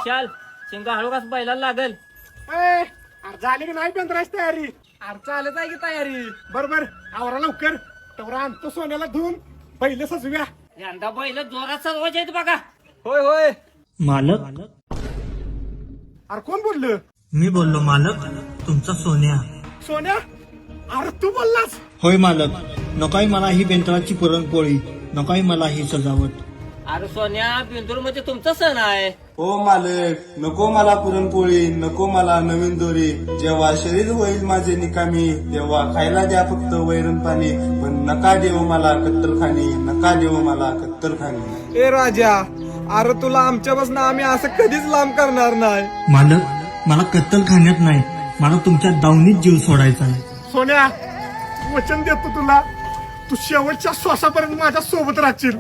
विशाल शिंगा हळू कस बैलाला लागल. अरे झाली की नाही बेंद्राची तयारी? अरे चालत आहे की तयारी. बरोबर आवरा लवकर. तेवढा आणतो सोन्याला धुवून पहिले सजव्या. यंदा बैल जोरात सजवायचे आहेत बघा. होय होय. मालक अरे कोण बोललं? मी बोललो मालक, तुमचा सोन्या. सोन्या अरे तू बोललास? होय मालक, नकोय मला ही बेंद्राची पुरणपोळी, नकोय मला ही सजावट. अरे सोन्या बिंदूर म्हणजे तुमचा सण आहे. हो मालक, नको मला पुरणपोळी, नको मला नवीन दोरी. जेव्हा शरीर होईल माझे निकामी, तेव्हा खायला द्या फक्त वैरण पाणी. पण नका देऊ मला कत्तलखानी, नका देऊ मला कत्तलखानी. ए राजा, अरे तुला आमच्यापासून आम्ही असं कधीच लांब करणार नाही. मालक, मला कत्तल खाण्यात नाही, मला तुमच्या दावणीत जीव सोडायचा आहे. सोन्या वचन देतो तुला, तू शेवटच्या श्वासापर्यंत माझ्या सोबत राहशील.